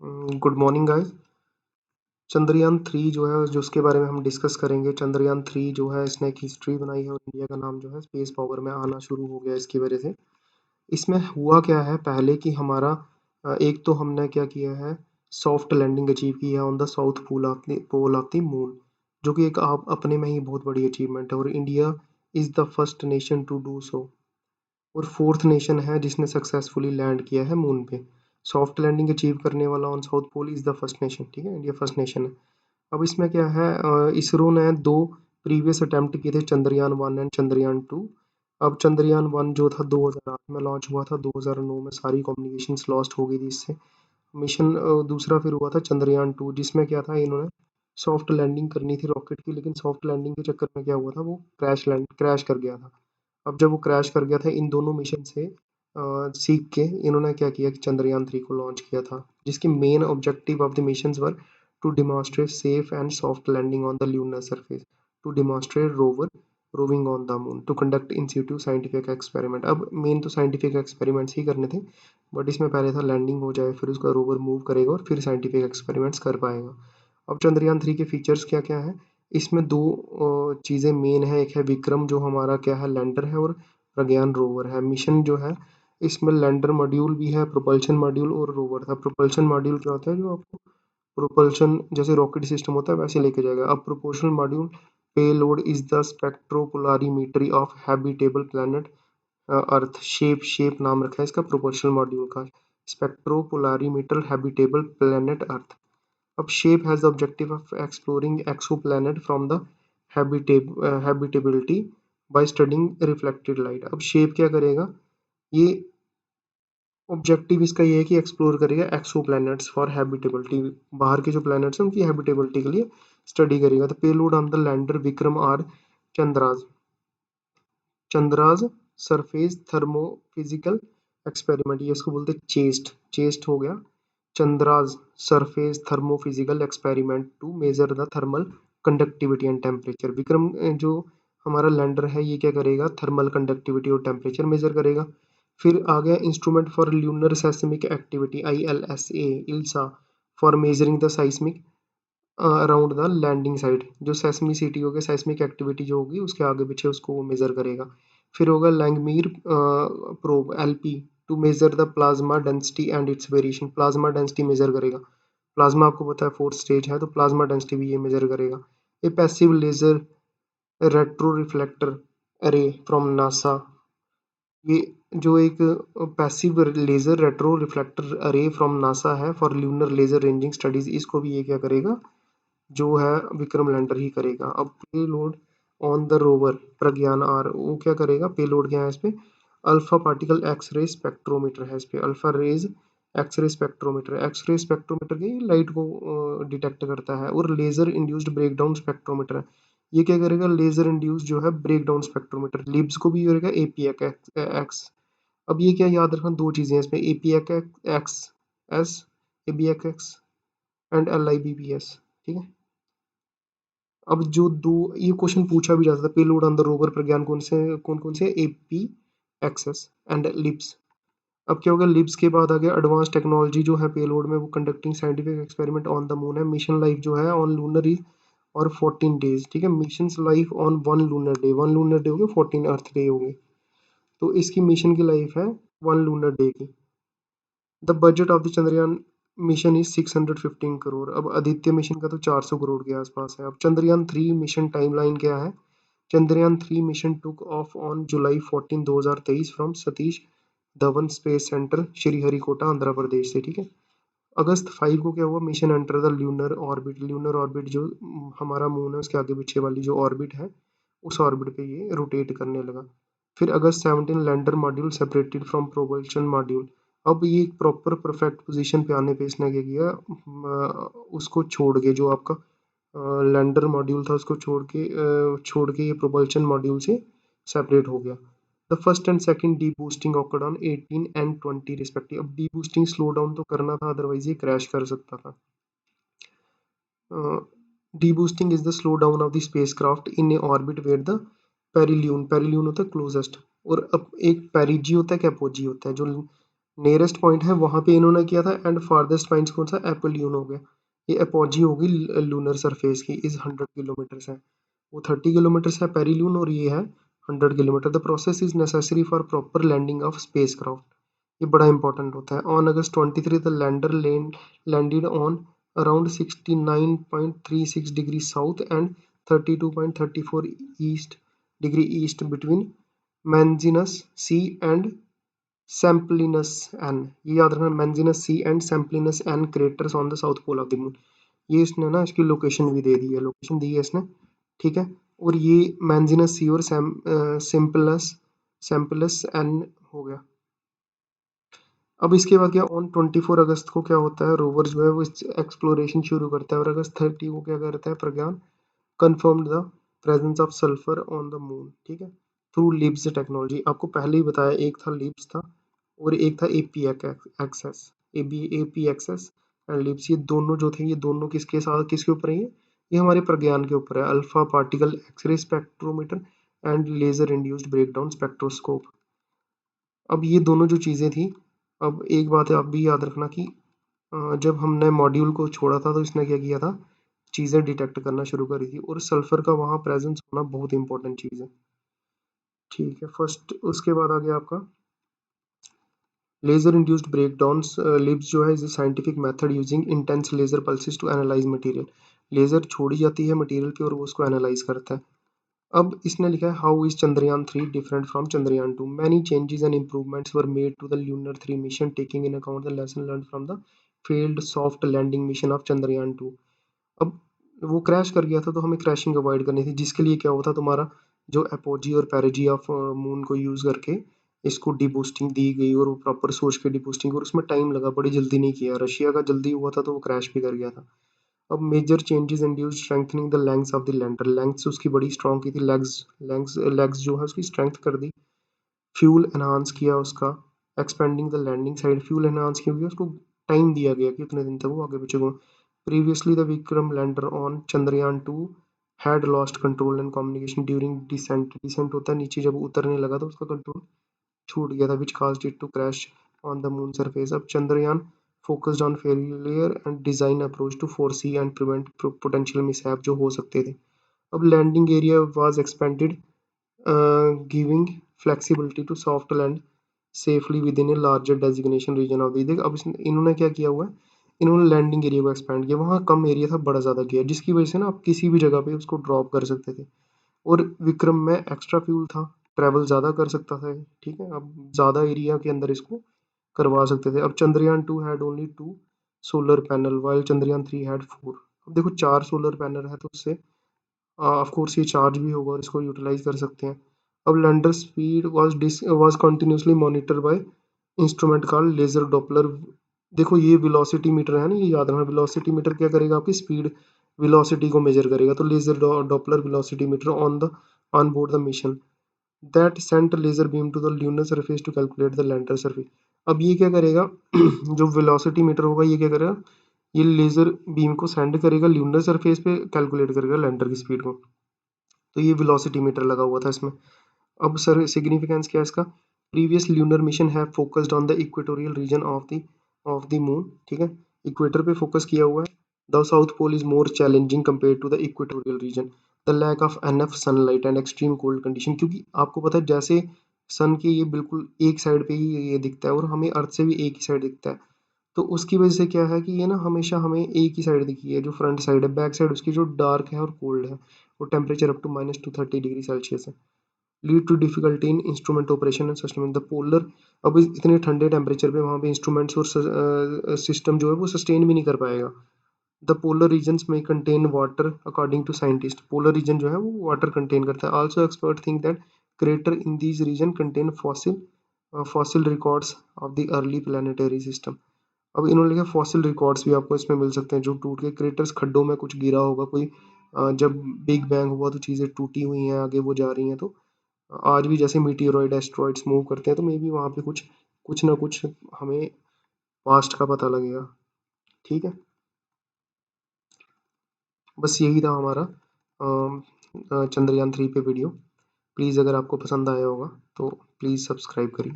Good morning guys. Chandrayaan 3 जो है जो उसके बारे में हम डिस्कस करेंगे। चंद्रयान 3 जो है इसने एक हिस्ट्री बनाई है और इंडिया का नाम जो है स्पेस पावर में आना शुरू हो गया इसकी वजह से। इसमें हुआ क्या है पहले कि हमारा एक तो हमने क्या किया है, सॉफ्ट लैंडिंग अचीव की है on the south pole of the moon, जो कि एक आप अपने में ही बहुत बड़ी अचीवमेंट है और India is the first nation to do so और फोर्थ नेशन है जिसने सक्सेसफुली लैंड किया है मून पे। सॉफ्ट लैंडिंग अचीव करने वाला on south pole is the first nation, ठीक है, इंडिया फर्स्ट नेशन है। अब इसमें क्या है, इसरो ने दो प्रीवियस अटेम्प्ट किए थे, चंद्रयान 1 एंड चंद्रयान 2। अब चंद्रयान 1 जो था 2008 में लॉन्च हुआ था, 2009 में सारी कम्युनिकेशंस लॉस्ट हो गई थी इससे। मिशन दूसरा फिर हुआ था चंद्रयान 2, जिसमें क्या था, इन्होंने सॉफ्ट लैंडिंग करनी थी रॉकेट की, लेकिन सॉफ्ट लैंडिंग के चक्कर में क्या हुआ था, वो क्रैश कर गया था। अब जब वो क्रैश कर गया था, इन दोनों मिशन से सीख के इन्होंने क्या किया कि चंद्रयान 3 को लॉन्च किया था, जिसकी main objective of the missions were to demonstrate safe and soft landing on the lunar surface, to demonstrate rover roving on the moon, to conduct in situ scientific experiment. अब मेन तो scientific experiments ही करने थे, but इसमें पहले था landing हो जाए, फिर उसका रोवर मूव करेगा और फिर साइंटिफिक एक्सपेरिमेंट्स कर पाएगा। अब चंद्रयान 3 के फीचर्स क्या क्या है, इसमें दो चीज़ें मेन है। एक है विक्रम जो हमारा क्या है लैंडर है, और प्रज्ञान रोवर है। मिशन जो है इसमें लैंडर मॉड्यूल भी है, प्रोपल्शन मॉड्यूल और रोवर था। प्रोपल्शन मॉड्यूल क्या होता है, जो आपको प्रोपल्शन जैसे रॉकेट सिस्टम होता है वैसे लेके जाएगा। अब proportional module payload is the spectropolarimetry of habitable planet Earth. SHAPE नाम रखा है इसका प्रोपोर्शनल मॉड्यूल का, स्पेक्ट्रोपोलारीमीटर हैबिटेबल प्लैनेट अर्थ। अब shape has the objective of exploring exoplanet from the habitability by studying reflected light. अब शेप क्या करेगा, ये ऑब्जेक्टिव इसका ये है कि एक्सप्लोर करेगा एक्सो प्लैनेट्स फॉर हैबिटेबिलिटी, बाहर के जो प्लैनेट्स हैं उनकी हैबिटेबिलिटी के लिए स्टडी करेगा। तो payload on the lander Vikram are Chandra's Chandra's surface thermophysical experiment, ये इसको बोलते हैं चेस्ट हो गया। Chandra's surface thermophysical experiment to measure the thermal conductivity and temperature. Vikram जो हमारा लैंडर है ये क्या करेगा, थर्मल कंडक्टिविटी और टेम्परेचर मेजर करेगा। फिर आ गया instrument for lunar seismic activity, ILSA ILSA, for measuring the seismic around the landing site. जो सेस्मिसिटी होगी, सेस्मिक एक्टिविटी जो होगी उसके आगे पीछे उसको वो मेजर करेगा। फिर होगा Langmuir probe, LP, to measure the plasma density and its variation. Plasma density measure करेगा। प्लाज्मा आपको पता है फोर्थ स्टेज है, तो प्लाज्मा डेंसिटी भी ये मेजर करेगा। A passive laser retro reflector array from NASA, ये जो एक passive laser retro reflector array from NASA है for lunar laser ranging studies, इसको भी ये क्या करेगा, जो है विक्रम लैंडर ही करेगा। अब payload on the rover Pragyan are, वो क्या करेगा, पेलोड क्या है इस पे, अल्फा पार्टिकल एक्सरे स्पेक्ट्रोमीटर है इस पे, अल्फा रेज एक्सरे स्पेक्ट्रोमीटर की लाइट को डिटेक्ट करता है। और लेजर इंड्यूस्ड ब्रेकडाउन स्पेक्ट्रोमीटर है, ये क्या करेगा, लेजर इंड्यूस जो है ब्रेकडाउन स्पेक्ट्रोमीटर। लिब्स को भी करेगा APX। अब ये क्या याद रखना, दो चीजें इसमें, APX ABX एंड LIBBS, ठीक है। अब जो दो ये क्वेश्चन पूछा भी जाता था, पेलोड ऑन द रोवर प्रज्ञान कौन कौन से, AP एक्सेस एंड लिप्स। अब क्या होगा, लिप्स के बाद आ गया एडवांस टेक्नोलॉजी जो है पेलोड में, वो conducting scientific experiment on the moon है। मिशन लाइफ जो है ऑन लूनर इज और 14 डेज, ठीक है। Mission life on one lunar day हो गए, 14 अर्थ डे हो गए, तो इसकी मिशन की लाइफ है 1 लूनर डे की। The budget of the Chandrayaan mission is 615 crore. अब आदित्य मिशन का तो 400 करोड़ के आसपास है। अब चंद्रयान 3 मिशन टाइमलाइन क्या है, Chandrayaan 3 mission took off on July 14 2023 from Satish Dhawan space centre Sriharikota Andhra Pradesh से, ठीक है। अगस्त 5 को क्या हुआ, mission enter the lunar orbit जो हमारा मून है उसके आगे पीछे वाली जो ऑर्बिट है, उस ऑर्बिट पे ये रोटेट करने लगा। फिर अगस्त 17 lander module separated from propulsion module. अब ये एक प्रॉपर परफेक्ट पोजीशन पे आने पे इसने क्या किया, उसको छोड़ के जो आपका लैंडर मॉड्यूल था उसको छोड़ के ये प्रोपल्शन मॉड्यूल से सेपरेट हो गया। The first and second deboosting occurred on 18 and 20 respective. अब डी बूस्टिंग स्लो डाउन तो करना था, अदरवाइज ये क्रैश कर सकता था। Deboosting is the slow down of the spacecraft in a orbit where the perilune होता है क्लोजेस्ट, और अब एक पेरिजी होता है, कैपोजी होता है, जो नियरेस्ट पॉइंट है वहाँ पे इन्होंने किया था, एंड फारदेस्ट पॉइंट कौन सा, एपोलियन हो गया। ये अपोजी होगी लूनर सरफेस की, इज 100 किलोमीटर है। वो 30 किलोमीटर है पेरीलून, और ये है 100 kilometre. The process is necessary for proper landing of spacecraft. ये बड़ा इंपॉर्टेंट होता है। On August 23 the lander landed on around 69.36 degree south and 32.34 east degree east between Manzinus C and Simpelius N. ये याद रखना, Manzinus C and Simpelius N craters on the south pole of the moon. ये इसने ना इसकी location भी दे दी है, location दी है इसने, ठीक है। और ये मैंजिनस सी और सिंपलस सैम्पलस एन हो गया। अब इसके बाद क्या, ऑन 24 अगस्त को क्या होता है, रोवर जो है वो एक्सप्लोरेशन शुरू करता है, और अगस्त 30 को क्या करता है, प्रज्ञान confirmed the presence of sulfur on the moon, ठीक है, थ्रू लिब्स टेक्नोलॉजी। आपको पहले ही बताया, एक था लिब्स था और एक था AP XS, AP XS and LIBS. ये दोनों जो थे, ये दोनों किसके साथ, किसके ऊपर है ये हमारे प्रज्ञान के ऊपर है। Alpha particle x-ray spectrometer and laser induced breakdown spectroscope. अब ये दोनों जो चीज़ें थी, अब एक बात है आप भी याद रखना कि जब हमने मॉड्यूल को छोड़ा था तो इसने क्या किया था, चीज़ें डिटेक्ट करना शुरू करी थी, और सल्फर का वहाँ प्रेजेंस होना बहुत इंपॉर्टेंट चीज़ है, ठीक है। फर्स्ट उसके बाद आ गया आपका लेजर इंड्यूस्ड ब्रेकडाउन्स। लिब्स जो है is scientific method using intense laser pulses to analyse material. Laser छोड़ी जाती है मटेरियल पे और वो उसको एनालाइज करता है। अब इसने लिखा है how is Chandrayaan 3 different from Chandrayaan 2। Many changes and improvements were made to the lunar 3 mission taking in account the lesson learn from the failed soft landing mission of Chandrayaan 2। अब वो क्रैश कर गया था तो हमें क्रैशिंग अवॉइड करनी थी, जिसके लिए क्या हुआ था, तुम्हारा जो एपोजी और पेरिजी ऑफ मून को यूज़ करके इसको डीबूस्टिंग दी गई, और वो प्रॉपर सोच के डीबूस्टिंग, और उसमें टाइम लगा, बड़ी जल्दी नहीं किया। रशिया का जल्दी हुआ था तो वो क्रैश भी कर गया था। अब major changes induce strengthening the legs of the lander. Legs उसकी बड़ी स्ट्रॉन्ग की थी, लेग्स जो है उसकी स्ट्रेंथ कर दी। फ्यूल एनहांस किया उसका, expanding the landing side, fuel enhance क्योंकि उसको टाइम दिया गया कि उतने दिन तक वो आगे पीछे घूमे। Previously the Vikram lander on Chandrayaan 2 had lost control and communication during descent. Descent होता है नीचे जब उतरने लगा तो उसका कंट्रोल छूट गया था, विच caused it to crash on the moon surface. अब Chandrayaan focused on failure and design approach to foresee and prevent potential mishap जो हो सकते थे। अब landing area was expanded, giving flexibility to soft land safely within a larger designation region of the। देख अब इन्होंने क्या किया हुआ है, इन्होंने लैंडिंग एरिया को एक्सपेंड किया, वहाँ कम एरिया था बड़ा ज़्यादा किया, जिसकी वजह से ना आप किसी भी जगह पे उसको ड्रॉप कर सकते थे। और विक्रम में एक्स्ट्रा फ्यूल था, ट्रैवल ज़्यादा कर सकता था, ठीक है, अब ज़्यादा एरिया के अंदर इसको करवा सकते थे। अब Chandrayaan 2 had only 2 solar panel while Chandrayaan 3 had 4। अब देखो 4 सोलर पैनल है तो उससे ऑफ कोर्स ये चार्ज भी होगा और इसको यूटिलाइज कर सकते हैं। अब lander speed was continuously monitor by instrument called laser Doppler. देखो ये वेलोसिटी मीटर है ना, ये याद रखना, वेलोसिटी मीटर क्या करेगा, आपकी स्पीड वेलोसिटी को मेजर करेगा। तो laser Doppler velocity meter on board the mission that sent laser beam to the lunar surface to calculate the lander surface. अब ये क्या करेगा जो वेलोसिटी मीटर होगा ये क्या करेगा, ये लेजर बीम को सेंड करेगा ल्यूनर सरफेस पे, कैलकुलेट करेगा लैंडर की स्पीड को। तो ये वेलोसिटी मीटर लगा हुआ था इसमें। अब सर सिग्निफिकेंस क्या है इसका, previous lunar mission have focused on the equatorial region of the moon, ठीक है, इक्वेटर पे फोकस किया हुआ है। The south pole is more challenging compare to the equatorial region, the lack of enough sunlight and extreme cold condition. क्योंकि आपको पता है जैसे सन की ये बिल्कुल एक साइड पे ही ये दिखता है और हमें अर्थ से भी एक ही साइड दिखता है, तो उसकी वजह से क्या है कि ये ना हमेशा हमें एक ही साइड दिखी है, जो फ्रंट साइड है, बैक साइड उसकी जो डार्क है और कोल्ड है, और temperature up to -230 degree Celsius है, lead to difficulty in instrument operation and sustain the polar. अब इतने ठंडे टेम्परेचर पे वहाँ पे इंस्ट्रूमेंट्स और सिस्टम जो है वो सस्टेन भी नहीं कर पाएगा। द पोलर रीजन्स में contain water according to scientist, polar region जो है वो वाटर कंटेन करता है। Also expert think that crater in these region contain fossil records of the early planetary system. अब इन्होंने लिखा फॉसिल रिकॉर्ड्स भी आपको इसमें मिल सकते हैं, जो टूट के क्रेटर्स, खड्डों में कुछ गिरा होगा कोई, जब बिग बैंग हुआ तो चीज़ें टूटी हुई हैं, आगे वो जा रही हैं। तो आज भी जैसे मीटियोरॉइड एस्ट्रॉइड्स मूव करते हैं तो मे बी वहाँ पे कुछ कुछ ना कुछ हमें पास्ट का पता लगेगा, ठीक है। बस यही था हमारा चंद्रयान 3 पे वीडियो। प्लीज़ अगर आपको पसंद आया होगा तो प्लीज़ सब्सक्राइब करिए।